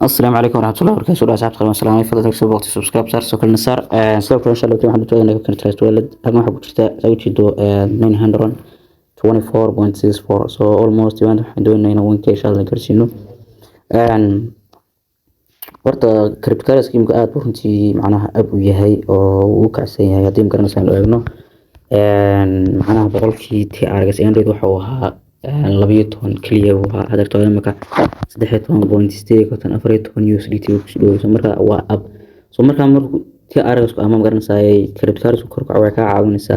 السلام عليكم ورحمة الله وبركاته. سؤال أصحاب السلام عليكم. فضلك تكتب وقت سبسكرايب صار سوكل نصار. سوف إن شاء الله كم حد توجد إنك كنت تولد أما حب كشتا زوجي دو 924.64 so almost you want to do إنه 1k إن شاء الله كرسينه. horta cryptocurrency qiimka aad runtii macnaha ab u yahay oo uu kacsan yahay hadii magaranaysan loo eegno macnaha boqolkii TRX rate waxa uu ahaa 12 kaliya waxa hadartooda marka 13.8 USDT so marka waa ab so marka TRX ama magaranaysan cryptocurrency kor ka caawinaysa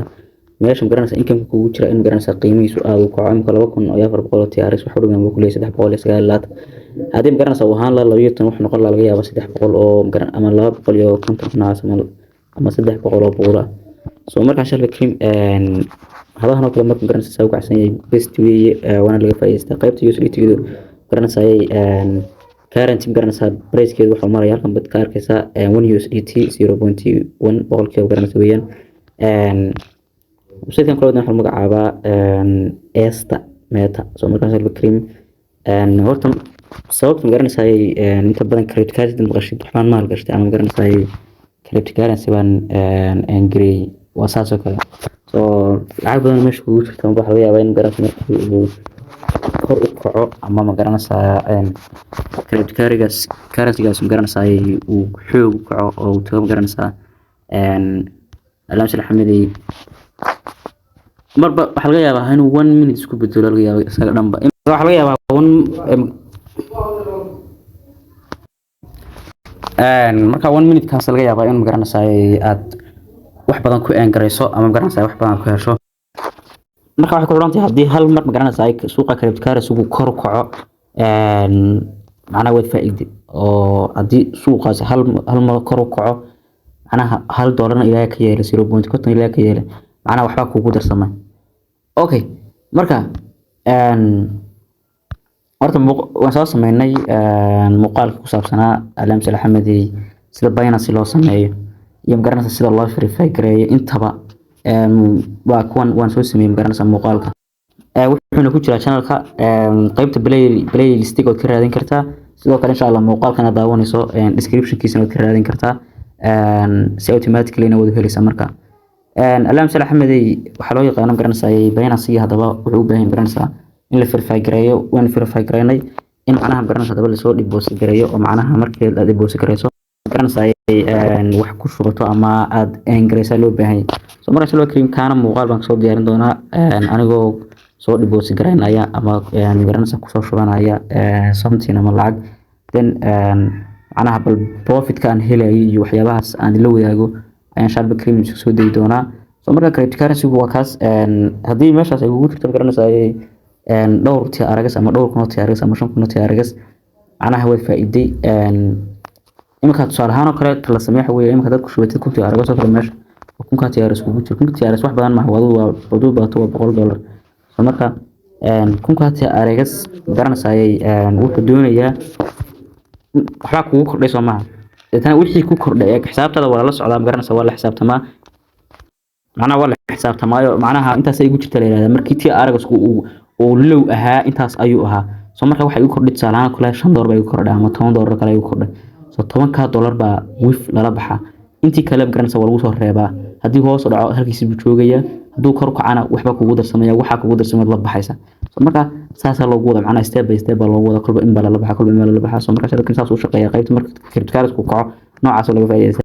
meesha magaranaysan income kugu jira in magaranaysan qiimihiisu aad u kaco imka 2400 TRX waxa uu dhamaan ku leeyahay 390 هذه مقارنة سويها لا لو يتم وحنا قلنا لقيها بس يدح بقول أو مقارنة أما لا بقول يو كنت ناس أما سدح بقول أو بقوله سو مرة عشان الكريم هذا هنا كل مرة مقارنة سويك عشان بس توي وأنا اللي فايز تقيبت يوسلي تقدر مقارنة ساي كارنت مقارنة سا بريس كده وحنا مرة ياركم بتكار كسا 1 USDT 0.1 بقول كده مقارنة سويا وسيد كان كلنا حلم مقعبة إستا ميتا سو مرة عشان الكريم horta sababta magaranaysaa inta badan cryptocurrency maqashid waxaan maal gashtay ama magaranaysaa cryptocurrency baan angry wasaas oo kale so lacag badan meesha ugu jirta waxa laga yaabaa in magaranaysaa uu kor u kaco ama magaranaysaa cryptocurrency magaranaysaa uu xoog u kaco oo uu tago magaranaysaa alaamsi xamidi marba waxa laga yaabaa inuu 1 minute isku bedelo laga yaabaa isaga dhanba waxa laga yaabaa marka 1 minute kaas laga yaabaa in magaranaysaa aad wax badan ku aangareyso ama magaranaysaa wax badan ku hesho marka waxa ku runtii hadii hal mar magaranaysaa suuqa cryptocurrency uu kor u kaco macnaha way faa'iido oo hadii suuqaas hal mar kor u kaco macnaha $1 ilaa ka yeelo 0.50 ilaa ka yeelo macnaha waxba kugu darsamay okay marka horta waan soo sameynay muuqaalka ku saabsanaa alaamsi xamadi sida Binance loo sameeyo iyo magaranaysa sida loo verify gareeyo intaba waa kuwan waan soo sameeyay magaranaysa muuqaalka wuxuuna ku jiraa channelka qaybta playlist oo ka raadin kartaa sidoo kale insha Allah muuqaalkana daawanayso description kiisana oo ka raadin kartaa si automatically na wada helaysa marka alaamsi xamadi waxa loo yaqaan magaranaysa Binance hadaba wuxuu u baahan magaranaysa in la verify gareeyo waan verify gareynay in macnaha garanaysa daba la soo deposit gareeyo oo macnaha markii la deposit gareyso garanaysa wax ku shubato ama aad ingresa loo baahan soo marka loo kariim kaana muuqaal baan soo diyaarin doonaa anigoo soo deposit gareynaya ama garanaysa ku soo shubanaya something ama lacag then macnaha bal profit kan helay iyo waxyaabahaas aan la wadaago ayaan sharba kariim soo deey doonaa soo marka cryptocurrency waa kaas hadii meeshaas ay ugu jirto garanaysa dhowr TRX ama dhowr kun TRX ama 5 kun TRX anaha way faa'iiday imka tusaalahaan oo kale la sameeyo way imka dad ku shubatay kun TRX oo kale meesha kun ka TRX ugu jiro kun TRX wax badan ma waa $100 so marka kun ka TRX garanaysaa wuxuu doonayaa waxa kugu kordhay Soomaa tan wixii ku kordhay xisaabtada wala la socdaa garanaysaa waa la xisaabtamaa macnaha waa la xisaabtamaayo macnaha intaas ay ugu jirta leeyahay markii TRX oo low ahaa intaas ayuu ahaa soo marka waxa uu kordhay salaana kale $5 bay kordhay ama $10 kale uu kordhay soo $10 baa wif lala baxa intii kale garanaysa waa lagu soo reebaa hadii hoos u dhaco halkiisa buu joogaya haduu kor u kacana waxba kugu darsamaya waxa kugu darsamay la baxaysa soo marka saasa loogu wada macnaha step by step loogu wada kulba in bala la baxa kulba in bala la baxa soo marka shaqada saas u shaqeeya qaybta marka cryptocurrency ku kaco noocaas laga faa'iideysto